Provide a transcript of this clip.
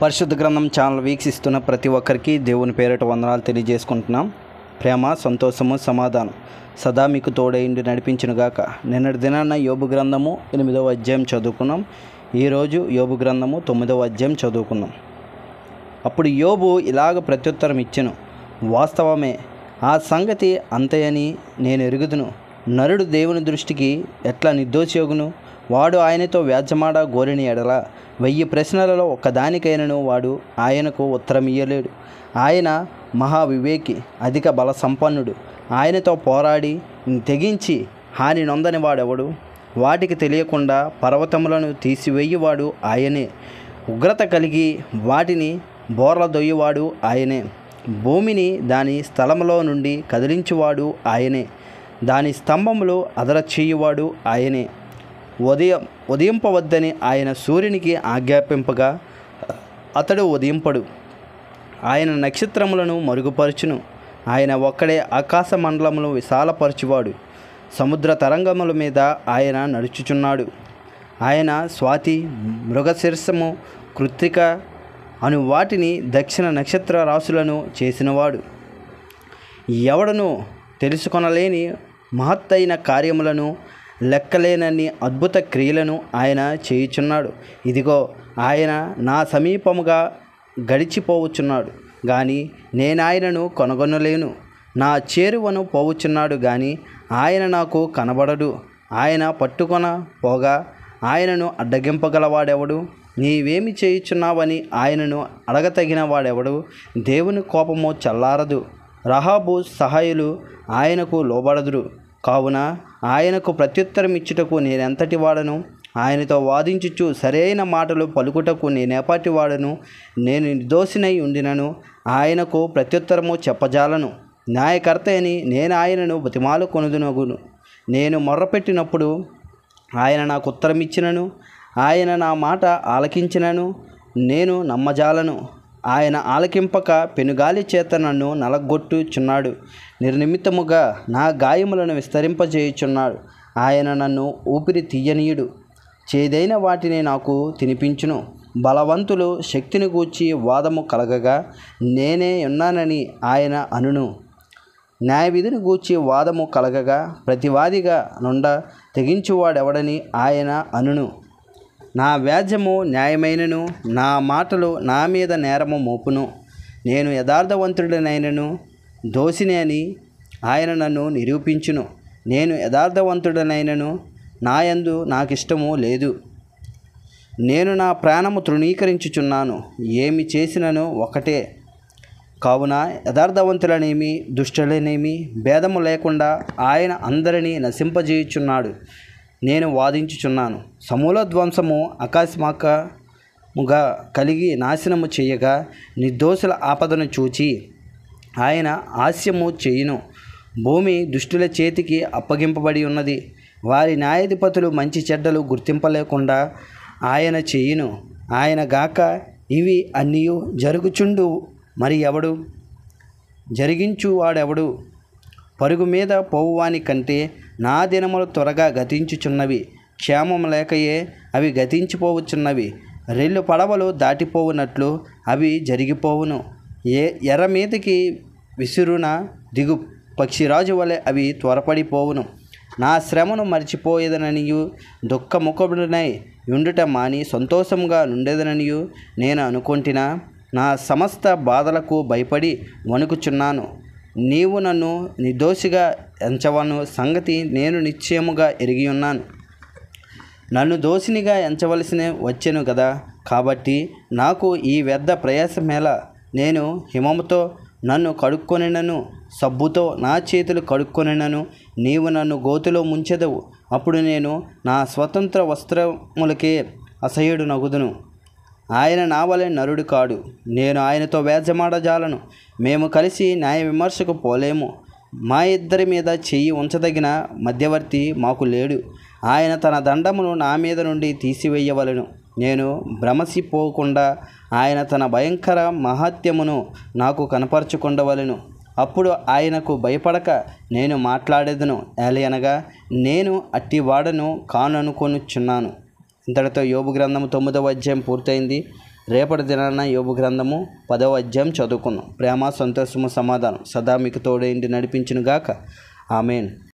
పరిశుద్ధ గ్రంథం ఛానల్ వీక్షిస్తున్న ప్రతి ఒక్కరికి దేవుని పేరిట వందనాలు తెలియజేసుకుంటున్నాం. ప్రేమ, సంతోషము, సమాధానం సదా మీకు తోడైండి నడిపించునుగాక. నిన్నటి దినాన్న యోబు గ్రంథము 8వ అధ్యాయం చదువుకున్నాం. ఈరోజు యోబు గ్రంథము 9వ అధ్యాయం చదువుకున్నాం. అప్పుడు యోబు ఇలాగ ప్రత్యుత్తరం ఇచ్చెను, వాస్తవమే, ఆ సంగతి అంతయని నేను ఎరుగుదును. నరుడు దేవుని దృష్టికి ఎట్లా నిర్దోషయోగును? వాడు ఆయనతో వ్యాజ్యమాడ గోరిని ఎడల 1000 ప్రశ్నలలో ఒక్కదానికైనను వాడు ఆయనకు ఉత్తరం ఇయ్యలేడు. ఆయన మహావివేకి, అధిక బల సంపన్నుడు. ఆయనతో పోరాడి తెగించి హాని నొందని వాడెవడు? వాటికి తెలియకుండా పర్వతములను తీసివేయువాడు ఆయనే. ఉగ్రత కలిగి వాటిని బోర్ల దొయ్యువాడు ఆయనే. భూమిని దాని స్థలములో నుండి కదిలించువాడు ఆయనే. దాని స్తంభములు అదరచేయువాడు ఆయనే. ఉదయింపవద్దని ఆయన సూర్యునికి ఆజ్ఞాపింపగా అతడు ఉదయింపడు. ఆయన నక్షత్రములను మరుగుపరచును. ఆయన ఒక్కడే ఆకాశ మండలములు విశాలపరచువాడు. సముద్ర తరంగముల మీద ఆయన నడుచుచున్నాడు. ఆయన స్వాతి, మృగశీర్షము, కృత్తిక అను వాటిని దక్షిణ నక్షత్ర రాశులను చేసినవాడు. ఎవడను తెలుసుకొనలేని మహత్తైన కార్యములను, లెక్కలేనన్ని అద్భుత క్రియలను ఆయన చేయుచున్నాడు. ఇదిగో, ఆయన నా సమీపముగా గడిచిపోవచ్చున్నాడు కానీ నేనాయనను కనుగొనలేను. నా చేరువను పోవచ్చున్నాడు కానీ ఆయన నాకు కనబడడు. ఆయన పట్టుకొన పోగా ఆయనను అడ్డగింపగలవాడెవడు? నీవేమి చేయుచున్నావని ఆయనను అడగతగిన వాడెవడు? దేవుని కోపము చల్లారదు. రహాబు సహాయులు ఆయనకు లోబడదురు. కావున ఆయనకు ప్రత్యుత్తరం ఇచ్చుటకు నేనెంతటి వాడను? ఆయనతో వాదించుచు సరైన మాటలు పలుకుటకు నేనెప్పటి వాడను? నేను నిర్దోషినై ఉండినను ఆయనకు ప్రత్యుత్తరము చెప్పజాలను. న్యాయకర్త అని నేను ఆయనను బతిమాలు కొనుదునగును. నేను మొర్రపెట్టినప్పుడు ఆయన నాకు ఉత్తరం ఇచ్చినను, ఆయన నా మాట ఆలకించినను నేను నమ్మజాలను. ఆయన ఆలకింపక పెనుగాలి చేత నన్ను నలగొట్టుచున్నాడు. నిర్నిమిత్తముగా నా గాయములను విస్తరింపజేయుచున్నాడు. ఆయన నన్ను ఊపిరి తీయనీయుడు. చేదైన వాటిని నాకు తినిపించును. బలవంతులు శక్తిని గూర్చి వాదము కలగగా నేనే ఉన్నానని ఆయన అనును. న్యాయవిధిని గూర్చి వాదము కలగగా ప్రతివాదిగా నుండ తెగించువాడెవడని ఆయన అనును. నా వ్యాజ్యము న్యాయమైనను, నా మాటలు నా మీద నేరము మోపును. నేను యథార్థవంతుడనైనను దోషిని అని ఆయన నన్ను నిరూపించును. నేను యథార్థవంతుడనైనను నాయందు నాకిష్టము లేదు. నేను నా ప్రాణము తృణీకరించుచున్నాను. ఏమి చేసినను ఒకటే. కావున యథార్థవంతులనేమి దుష్టులనేమి భేదము లేకుండా ఆయన అందరినీ నశింపజేయుచున్నాడు. నేను వాదించుచున్నాను. సమూల ధ్వంసము అకస్మాత్తుగా కలిగి నాశనము చేయగా నిర్దోషుల ఆపదను చూచి ఆయన హాస్యము చేయును. భూమి దుష్టుల చేతికి అప్పగింపబడి ఉన్నది. వారి న్యాయాధిపతులు మంచి చెడ్డలు గుర్తింపలేకుండా ఆయన చేయును. ఆయన గాక ఇవి అన్నీయు జరుగుచుండు మరి ఎవడు? జరిగించువాడెవడు? పరుగు మీద పోవువాని కంటే నా దినములు త్వరగా గతించుచున్నవి. క్షేమము లేకయే అవి గతించిపోవచ్చున్నవి. రెల్లు పడవలు దాటిపోవునట్లు అవి జరిగిపోవును. ఎర్ర మీదకి విసురున దిగు పక్షిరాజు వలె అవి త్వరపడిపోవును. నా శ్రమను మర్చిపోయేదననియు దుఃఖముఖుడనై ఉండుట మాని సంతోషంగా నుండేదననియు నేను అనుకొంటినా నా సమస్త బాధలకు భయపడి వణుకుచున్నాను. నీవు నన్ను నిర్దోషిగా ఎంచవను సంగతి నేను నిశ్చయముగా ఎరిగి ఉన్నాను. నన్ను దోషినిగా ఎంచవలసిన వచ్చెను కదా. కాబట్టి నాకు ఈ వ్యర్థ ప్రయాసమేలా? నేను హిమముతో నన్ను కడుక్కొనినను, సబ్బుతో నా చేతులు కడుక్కొనినను నీవు నన్ను గోతిలో ముంచెదవు. అప్పుడు నేను నా స్వతంత్ర వస్త్రములకే అసహ్యుడు నగుదును. ఆయన నా వలె నరుడు కాడు. నేను ఆయనతో వ్యాజ్యమాడజాలను. మేము కలిసి న్యాయ విమర్శకు పోలేము. మా ఇద్దరి మీద చెయ్యి ఉంచదగిన మధ్యవర్తి మాకు లేడు. ఆయన తన దండమును నా మీద నుండి తీసివేయవలెను. నేను భ్రమసిపోకుండా ఆయన తన భయంకర మహత్యమును నాకు కనపరచుకొండవలెను. అప్పుడు ఆయనకు భయపడక నేను మాట్లాడేదను. ఏలయనగా నేను అట్టివాడను కాననుకొనుచున్నాను. ఇంతటితో యోబు గ్రంథము 9వ అధ్యాయం పూర్తయింది. రేపటి దినాన యోబు గ్రంథము 10వ అధ్యాయం చదువుకుందాం. ప్రేమ, సంతోషము, సమాధానం సదా మీకు తోడేంటి నడిపించునుగాక. ఆమెన్.